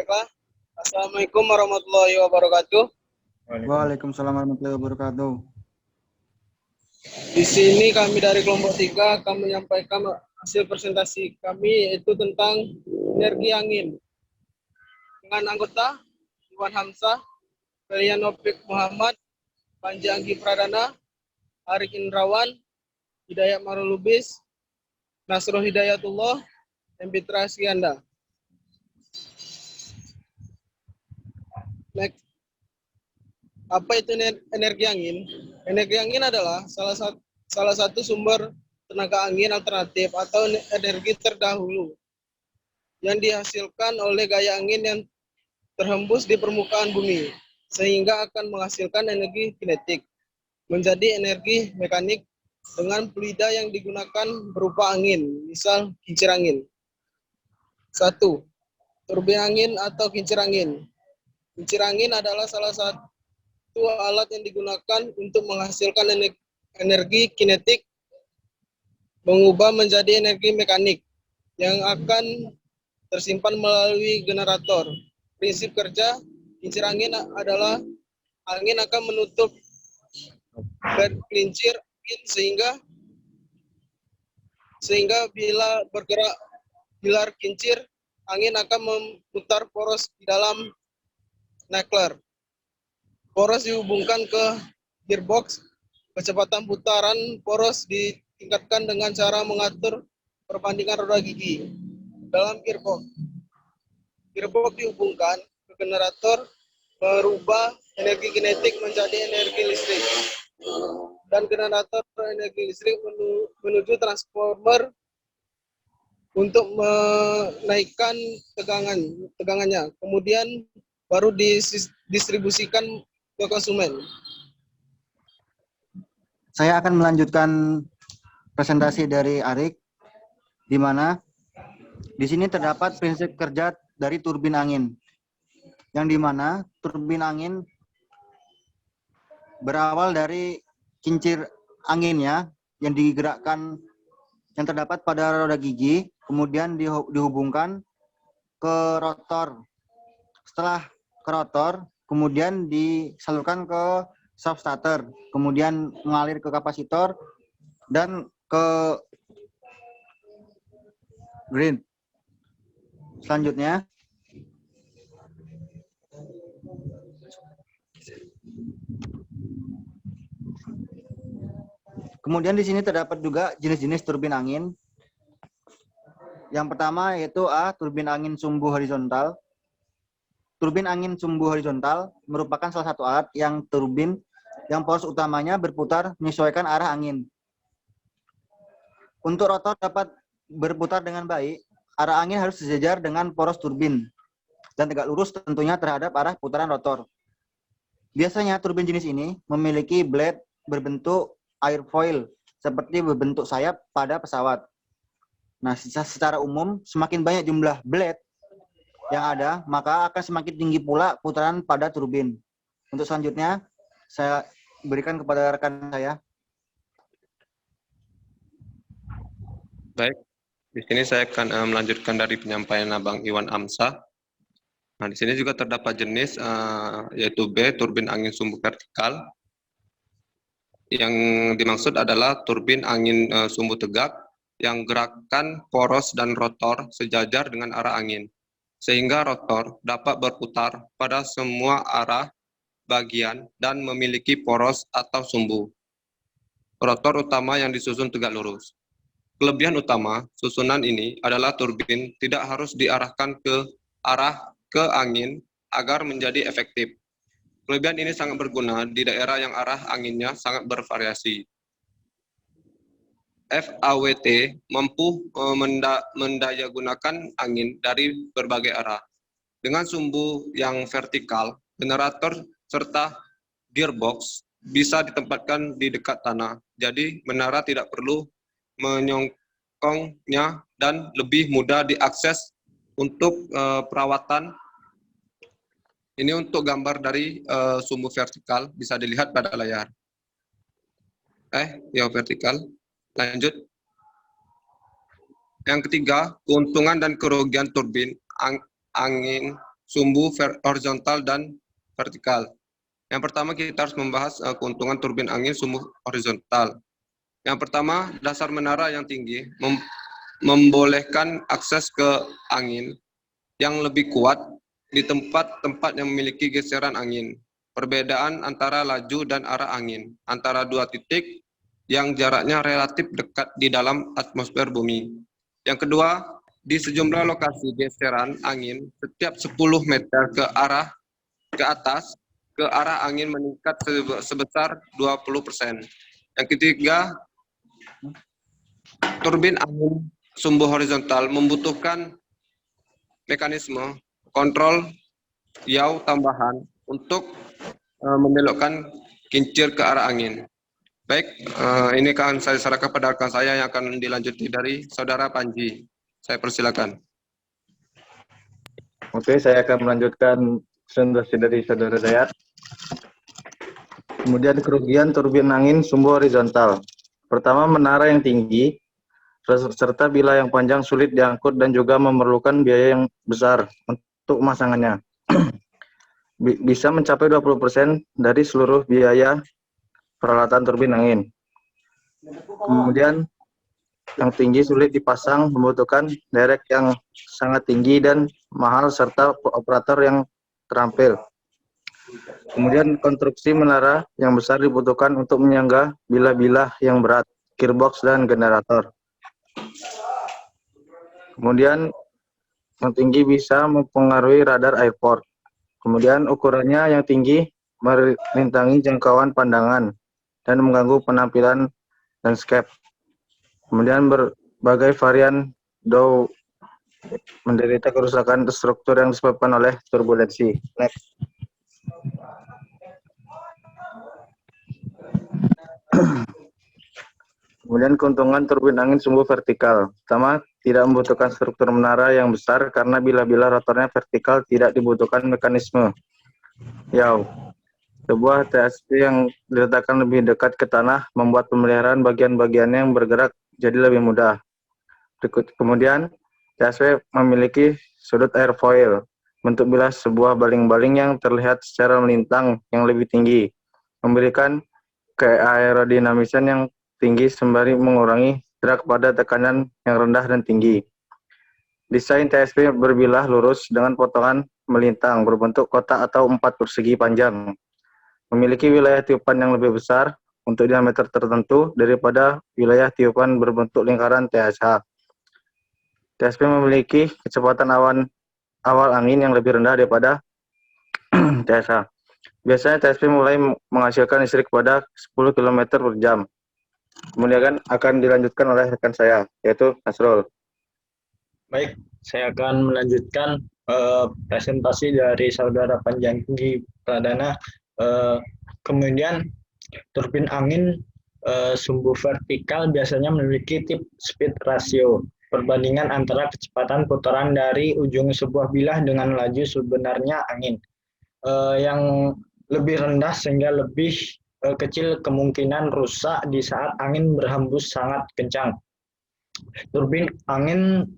Baiklah. Assalamualaikum warahmatullahi wabarakatuh. Waalaikumsalam warahmatullahi wabarakatuh. Di sini kami dari kelompok 3 akan menyampaikan hasil presentasi kami yaitu tentang energi angin. Dengan anggota Iwan Hamzah, Felian Nopik Muhammad, Panji Anggi Pradana, Arik Indrawan, Hidayat Marulubis, Nasrul Hidayatullah, dan Fitra Sianda. Next. Apa itu energi angin? Energi angin adalah salah satu sumber tenaga angin alternatif atau energi terdahulu yang dihasilkan oleh gaya angin yang terhembus di permukaan bumi, sehingga akan menghasilkan energi kinetik menjadi energi mekanik dengan fluida yang digunakan berupa angin, misal kincir angin. 1. Turbin angin atau kincir angin. Kincir angin adalah salah satu alat yang digunakan untuk menghasilkan energi kinetik mengubah menjadi energi mekanik yang akan tersimpan melalui generator. Prinsip kerja kincir angin adalah angin akan menutup gelincir angin sehingga bila bergerak bilar kincir, angin akan memutar poros di dalam nekler. Poros dihubungkan ke gearbox. Kecepatan putaran poros ditingkatkan dengan cara mengatur perbandingan roda gigi dalam gearbox. Gearbox dihubungkan ke generator, merubah energi kinetik menjadi energi listrik. Dan generator energi listrik menuju transformer untuk menaikkan tegangannya. Kemudian baru didistribusikan ke konsumen. Saya akan melanjutkan presentasi dari Arik, di mana di sini terdapat prinsip kerja dari turbin angin, yang di mana turbin angin berawal dari kincir anginnya yang digerakkan, yang terdapat pada roda gigi, kemudian dihubungkan ke rotor. Setelah ke rotor, kemudian disalurkan ke substarter, kemudian mengalir ke kapasitor dan ke grid. Selanjutnya, kemudian di sini terdapat juga jenis-jenis turbin angin. Yang pertama yaitu A, turbin angin sumbu horizontal. Turbin angin sumbu horizontal merupakan salah satu alat yang turbin yang poros utamanya berputar menyesuaikan arah angin. Untuk rotor dapat berputar dengan baik, arah angin harus sejajar dengan poros turbin dan tegak lurus tentunya terhadap arah putaran rotor. Biasanya turbin jenis ini memiliki blade berbentuk airfoil seperti berbentuk sayap pada pesawat. Nah, secara umum semakin banyak jumlah blade yang ada, maka akan semakin tinggi pula putaran pada turbin. Untuk selanjutnya, saya berikan kepada rekan saya. Baik, di sini saya akan melanjutkan dari penyampaian Abang Iwan Hamzah. Nah, di sini juga terdapat jenis yaitu B, turbin angin sumbu vertikal. Yang dimaksud adalah turbin angin sumbu tegak yang gerakan poros dan rotor sejajar dengan arah angin, sehingga rotor dapat berputar pada semua arah bagian dan memiliki poros atau sumbu. Rotor utama yang disusun tegak lurus. Kelebihan utama susunan ini adalah turbin tidak harus diarahkan ke angin agar menjadi efektif. Kelebihan ini sangat berguna di daerah yang arah anginnya sangat bervariasi. FAWT mampu mendayagunakan angin dari berbagai arah. Dengan sumbu yang vertikal, generator serta gearbox bisa ditempatkan di dekat tanah. Jadi menara tidak perlu menyongkongnya dan lebih mudah diakses untuk perawatan. Ini untuk gambar dari sumbu vertikal, bisa dilihat pada layar. Ya vertikal. Lanjut. Yang ketiga, keuntungan dan kerugian turbin angin sumbu horizontal dan vertikal. Yang pertama kita harus membahas keuntungan turbin angin sumbu horizontal. Yang pertama, dasar menara yang tinggi membolehkan akses ke angin yang lebih kuat di tempat-tempat yang memiliki geseran angin. Perbedaan antara laju dan arah angin antara dua titik yang jaraknya relatif dekat di dalam atmosfer bumi. Yang kedua, di sejumlah lokasi geseran angin setiap 10 meter ke atas, ke arah angin meningkat sebesar 20%. Yang ketiga, turbin angin sumbu horizontal membutuhkan mekanisme kontrol yaw tambahan untuk membelokkan kincir ke arah angin. Baik, ini akan saya serahkan pada rekan saya yang akan dilanjuti dari Saudara Panji. Saya persilakan. Oke, saya akan melanjutkan presentasi dari Saudara Dayat. Kemudian kerugian turbin angin sumbu horizontal. Pertama, menara yang tinggi, serta bila yang panjang sulit diangkut dan juga memerlukan biaya yang besar untuk pemasangannya. Bisa mencapai 20% dari seluruh biaya peralatan turbin angin. Kemudian yang tinggi sulit dipasang, membutuhkan derek yang sangat tinggi dan mahal serta operator yang terampil. Kemudian konstruksi menara yang besar dibutuhkan untuk menyangga bilah-bilah yang berat, gearbox dan generator. Kemudian yang tinggi bisa mempengaruhi radar airport. Kemudian ukurannya yang tinggi merintangi jangkauan pandangan dan mengganggu penampilan landscape. Kemudian berbagai varian DOW menderita kerusakan struktur yang disebabkan oleh turbulensi. Next. Kemudian keuntungan turbin angin sumbu vertikal. Pertama, tidak membutuhkan struktur menara yang besar karena bila-bila rotornya vertikal tidak dibutuhkan mekanisme yaw. Sebuah TSP yang diletakkan lebih dekat ke tanah membuat pemeliharaan bagian-bagiannya yang bergerak jadi lebih mudah. Kemudian, TSP memiliki sudut airfoil, bentuk bilah sebuah baling-baling yang terlihat secara melintang yang lebih tinggi, memberikan keaerodinamisan yang tinggi sembari mengurangi drag pada tekanan yang rendah dan tinggi. Desain TSP berbilah lurus dengan potongan melintang berbentuk kotak atau 4 persegi panjang. Memiliki wilayah tiupan yang lebih besar untuk diameter tertentu daripada wilayah tiupan berbentuk lingkaran TSH. TSP memiliki kecepatan awal angin yang lebih rendah daripada TSH. Biasanya TSP mulai menghasilkan listrik pada 10 km per jam. Kemudian akan dilanjutkan oleh rekan saya, yaitu Nasrul. Baik, saya akan melanjutkan presentasi dari Saudara Panji Pradana. Kemudian turbin angin sumbu vertikal biasanya memiliki tip speed ratio, perbandingan antara kecepatan putaran dari ujung sebuah bilah dengan laju sebenarnya angin yang lebih rendah sehingga lebih kecil kemungkinan rusak di saat angin berhembus sangat kencang. Turbin angin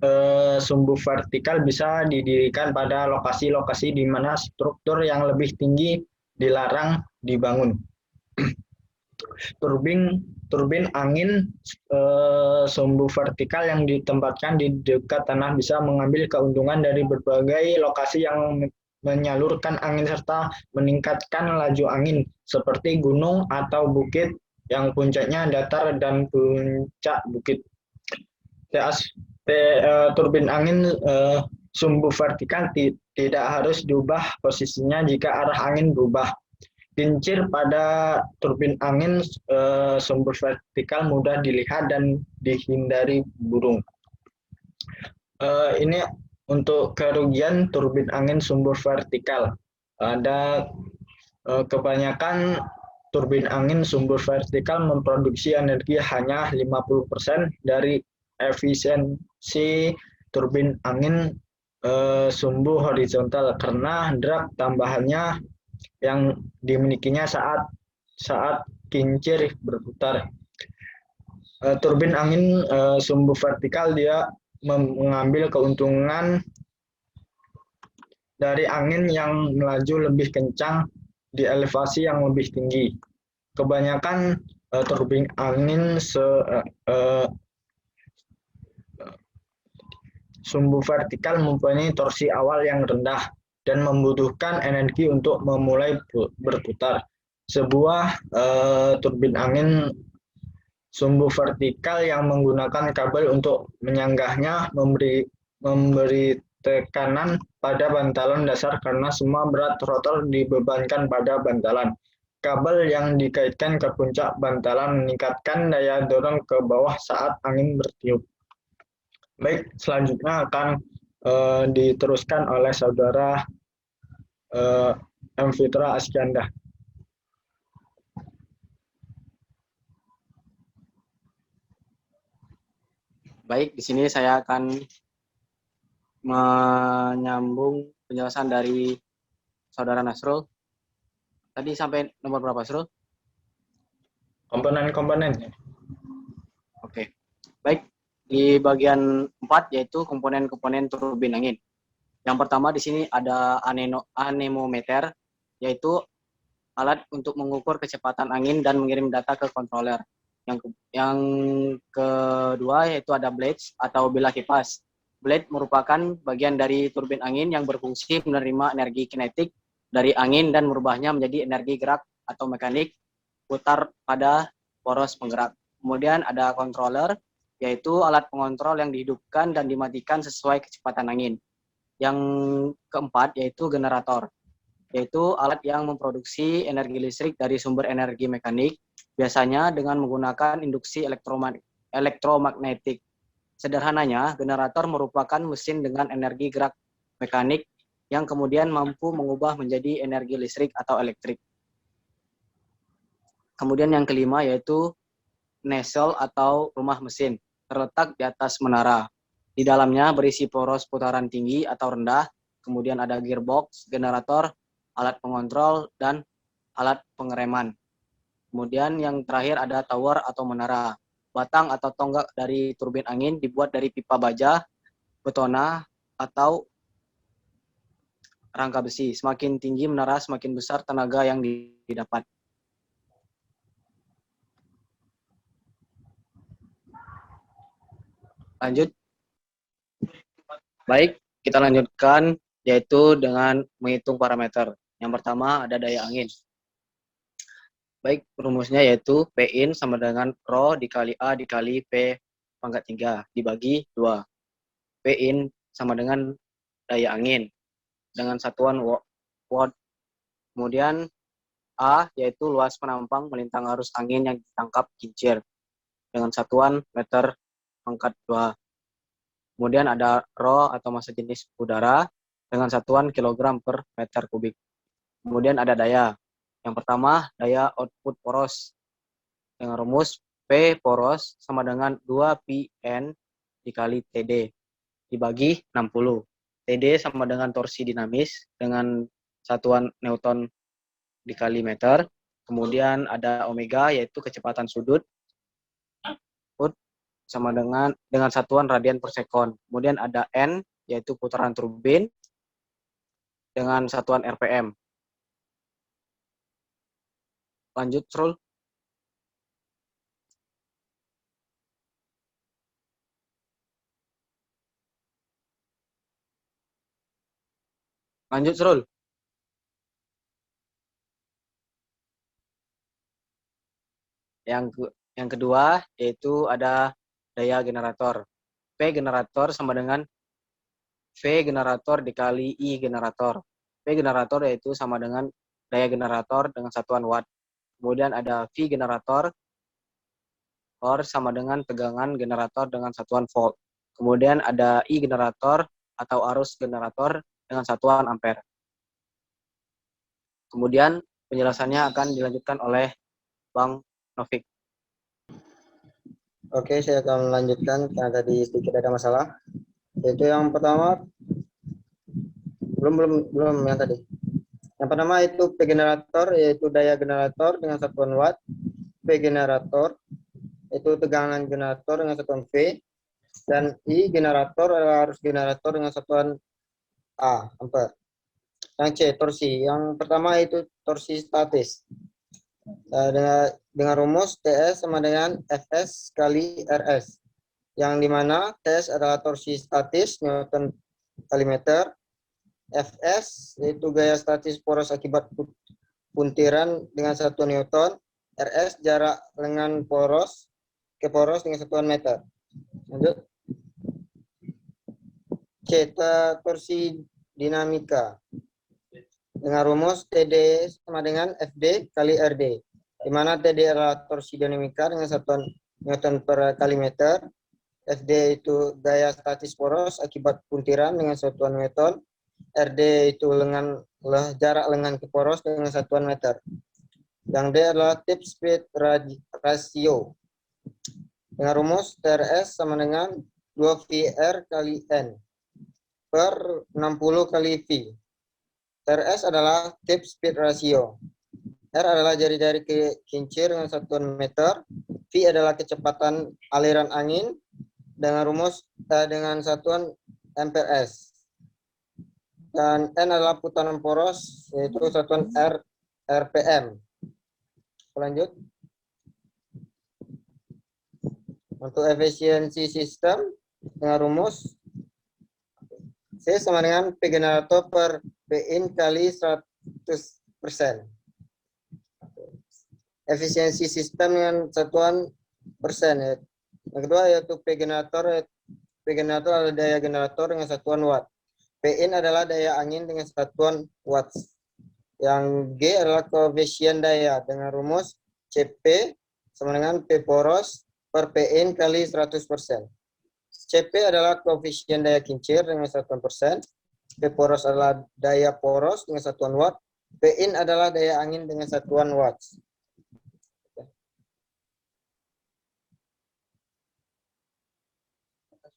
sumbu vertikal bisa didirikan pada lokasi-lokasi di mana struktur yang lebih tinggi dilarang dibangun. Turbin angin sumbu vertikal yang ditempatkan di dekat tanah bisa mengambil keuntungan dari berbagai lokasi yang menyalurkan angin serta meningkatkan laju angin seperti gunung atau bukit yang puncaknya datar dan puncak bukit. Turbin angin sumbu vertikal tidak harus diubah posisinya jika arah angin berubah. Kincir pada turbin angin sumbu vertikal mudah dilihat dan dihindari burung. Ini untuk kerugian turbin angin sumbu vertikal. Ada kebanyakan turbin angin sumbu vertikal memproduksi energi hanya 50% dari efisiensi turbin angin sumbu horizontal karena drag tambahannya yang dimilikinya saat kincir berputar. Turbin angin sumbu vertikal dia mengambil keuntungan dari angin yang melaju lebih kencang di elevasi yang lebih tinggi. Kebanyakan turbin angin sumbu vertikal mempunyai torsi awal yang rendah dan membutuhkan energi untuk memulai berputar. Sebuah turbin angin sumbu vertikal yang menggunakan kabel untuk menyanggahnya memberi tekanan pada bantalan dasar karena semua berat rotor dibebankan pada bantalan. Kabel yang dikaitkan ke puncak bantalan meningkatkan daya dorong ke bawah saat angin bertiup. Baik, selanjutnya akan diteruskan oleh saudara M. Fitra Askianda. Baik, di sini saya akan menyambung penjelasan dari saudara Nasrul. Tadi sampai nomor berapa, Nasrul? Komponen-komponennya. Oke. Baik, di bagian 4 yaitu komponen-komponen turbin angin. Yang pertama di sini ada anemometer, yaitu alat untuk mengukur kecepatan angin dan mengirim data ke controller. Yang kedua yaitu ada blades atau bilah kipas. Blade merupakan bagian dari turbin angin yang berfungsi menerima energi kinetik dari angin dan merubahnya menjadi energi gerak atau mekanik putar pada poros penggerak. Kemudian ada controller, yaitu alat pengontrol yang dihidupkan dan dimatikan sesuai kecepatan angin. Yang keempat yaitu generator, yaitu alat yang memproduksi energi listrik dari sumber energi mekanik, biasanya dengan menggunakan induksi elektromagnetik. Sederhananya, generator merupakan mesin dengan energi gerak mekanik yang kemudian mampu mengubah menjadi energi listrik atau elektrik. Kemudian yang kelima yaitu nacelle atau rumah mesin, terletak di atas menara. Di dalamnya berisi poros putaran tinggi atau rendah, kemudian ada gearbox, generator, alat pengontrol, dan alat pengereman. Kemudian yang terakhir ada tower atau menara. Batang atau tonggak dari turbin angin dibuat dari pipa baja, betona, atau rangka besi. Semakin tinggi menara, semakin besar tenaga yang didapat. Lanjut. Baik, kita lanjutkan yaitu dengan menghitung parameter. Yang pertama ada daya angin. Baik, rumusnya yaitu P-in sama dengan Rho dikali A dikali P pangkat 3 dibagi 2. P-in sama dengan daya angin dengan satuan watt. Kemudian A yaitu luas penampang melintang arus angin yang ditangkap kincir dengan satuan meter pangkat 2. Kemudian ada Rho atau massa jenis udara dengan satuan kilogram per meter kubik. Kemudian ada daya. Yang pertama, daya output poros dengan rumus P poros sama dengan 2πn dikali TD dibagi 60. TD sama dengan torsi dinamis dengan satuan Newton dikali meter. Kemudian ada omega yaitu kecepatan sudut sama dengan satuan radian per sekon. Kemudian ada N yaitu putaran turbin dengan satuan RPM. Lanjut, Srul. Lanjut, Srul. Yang kedua yaitu ada daya generator. P generator sama dengan V generator dikali I generator. P generator yaitu sama dengan daya generator dengan satuan watt. Kemudian ada V generator sama dengan tegangan generator dengan satuan volt. Kemudian ada I generator atau arus generator dengan satuan ampere. Kemudian penjelasannya akan dilanjutkan oleh Bang Novik. Oke, saya akan melanjutkan karena tadi sedikit ada masalah. Yaitu yang pertama, belum yang tadi. Yang pertama itu P generator, yaitu daya generator dengan satuan watt. P generator itu tegangan generator dengan satuan V. Dan I generator adalah arus generator dengan satuan A, ampere. Yang C, torsi. Yang pertama itu torsi statis. Dengan rumus TS sama dengan Fs kali Rs. Yang dimana TS adalah torsi statis, Newton kali meter. Fs yaitu gaya statis poros akibat puntiran dengan satuan Newton. Rs jarak lengan poros ke poros dengan satuan meter. Lanjut. C, torsi dinamika. Dengan rumus TD sama dengan FD kali RD. Di mana TD adalah torsi dinamika dengan satuan Newton per kali meter. FD itu gaya statis poros akibat puntiran dengan satuan Newton. RD itu jarak lengan ke poros dengan satuan meter. Yang D adalah tip speed ratio. Dengan rumus TRS sama dengan 2VR kali N per 60 kali V. TRS adalah tip speed ratio. R adalah jari-jari kincir dengan satuan meter. V adalah kecepatan aliran angin dengan rumus dengan satuan amperes. Dan N adalah putaran poros yaitu satuan RPM. Lanjut. Untuk efisiensi sistem dengan rumus C sama dengan P generator per Pin kali 100%. Efisiensi sistem dengan satuan persen. Ya. Yang kedua yaitu P generator. P generator adalah daya generator dengan satuan watt. Pin adalah daya angin dengan satuan watts. Yang G adalah koefisien daya dengan rumus CP sama dengan P poros per Pin kali 100%. CP adalah koefisien daya kincir dengan satuan persen. P poros adalah daya poros dengan satuan watt. Pin adalah daya angin dengan satuan watts.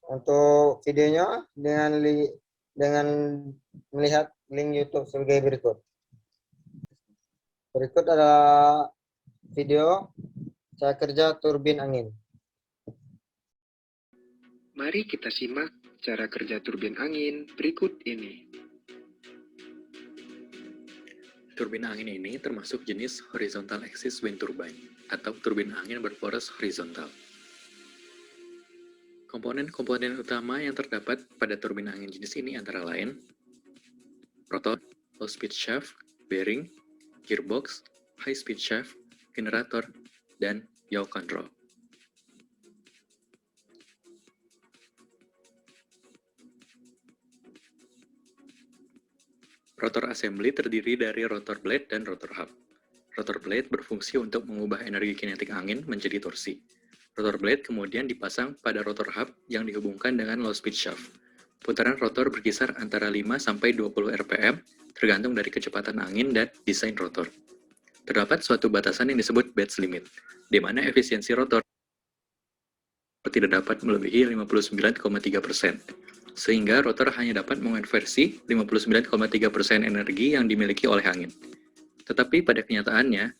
Untuk videonya dengan melihat link YouTube sebagai berikut. Berikut adalah video saya kerja turbin angin. Mari kita simak cara kerja turbin angin berikut ini. Turbin angin ini termasuk jenis horizontal axis wind turbine atau turbin angin berporos horizontal. Komponen-komponen utama yang terdapat pada turbin angin jenis ini antara lain rotor, low speed shaft, bearing, gearbox, high speed shaft, generator, dan yaw control. Rotor assembly terdiri dari rotor blade dan rotor hub. Rotor blade berfungsi untuk mengubah energi kinetik angin menjadi torsi. Rotor blade kemudian dipasang pada rotor hub yang dihubungkan dengan low speed shaft. Putaran rotor berkisar antara 5-20 rpm, tergantung dari kecepatan angin dan desain rotor. Terdapat suatu batasan yang disebut batch limit, di mana efisiensi rotor tidak dapat melebihi 59,3%, sehingga rotor hanya dapat mengonversi 59,3% energi yang dimiliki oleh angin. Tetapi pada kenyataannya,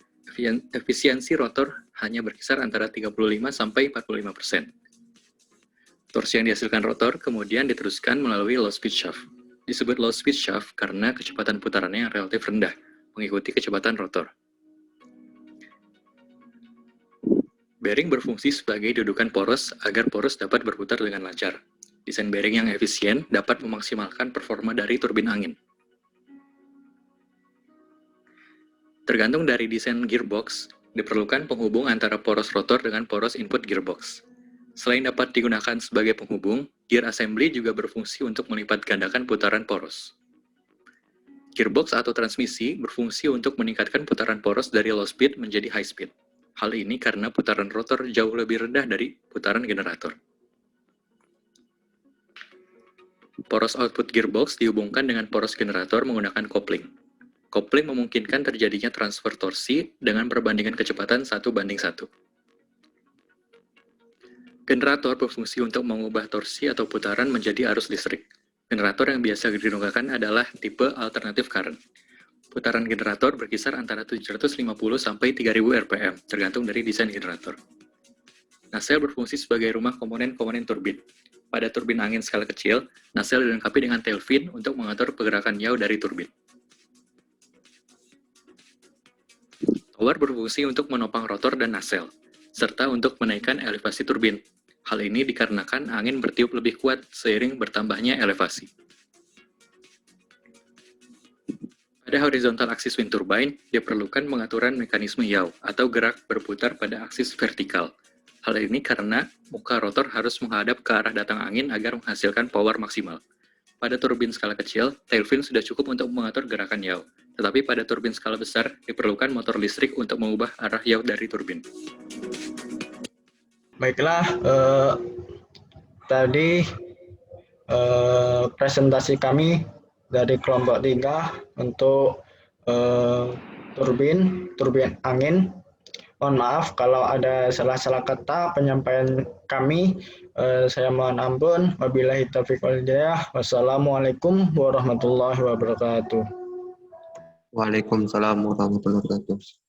efisiensi rotor hanya berkisar antara 35-45%. Torsi yang dihasilkan rotor kemudian diteruskan melalui low speed shaft. Disebut low speed shaft karena kecepatan putarannya yang relatif rendah, mengikuti kecepatan rotor. Bearing berfungsi sebagai dudukan poros agar poros dapat berputar dengan lancar. Desain bearing yang efisien dapat memaksimalkan performa dari turbin angin. Tergantung dari desain gearbox, diperlukan penghubung antara poros rotor dengan poros input gearbox. Selain dapat digunakan sebagai penghubung, gear assembly juga berfungsi untuk melipat gandakan putaran poros. Gearbox atau transmisi berfungsi untuk meningkatkan putaran poros dari low speed menjadi high speed. Hal ini karena putaran rotor jauh lebih rendah dari putaran generator. Poros output gearbox dihubungkan dengan poros generator menggunakan kopling. Kopling memungkinkan terjadinya transfer torsi dengan perbandingan kecepatan 1:1. Generator berfungsi untuk mengubah torsi atau putaran menjadi arus listrik. Generator yang biasa digunakan adalah tipe alternative current. Putaran generator berkisar antara 750 sampai 3000 rpm, tergantung dari desain generator. Nacelle berfungsi sebagai rumah komponen-komponen turbin. Pada turbin angin skala kecil, nacelle dilengkapi dengan tail fin untuk mengatur pergerakan yaw dari turbin. Tower berfungsi untuk menopang rotor dan nacelle, serta untuk menaikkan elevasi turbin. Hal ini dikarenakan angin bertiup lebih kuat seiring bertambahnya elevasi. Pada horizontal aksis wind turbine, diperlukan pengaturan mekanisme yaw atau gerak berputar pada aksis vertikal. Hal ini karena muka rotor harus menghadap ke arah datang angin agar menghasilkan power maksimal. Pada turbin skala kecil, tail fin sudah cukup untuk mengatur gerakan yaw. Tetapi pada turbin skala besar, diperlukan motor listrik untuk mengubah arah yaw dari turbin. Baiklah, tadi presentasi kami dari kelompok 3 untuk turbin angin. Mohon maaf kalau ada salah-salah kata penyampaian kami. Saya mohon ampun. Wabillahi taufiq wal hidayah. Wassalamualaikum warahmatullahi wabarakatuh. Waalaikumsalam warahmatullahi wabarakatuh.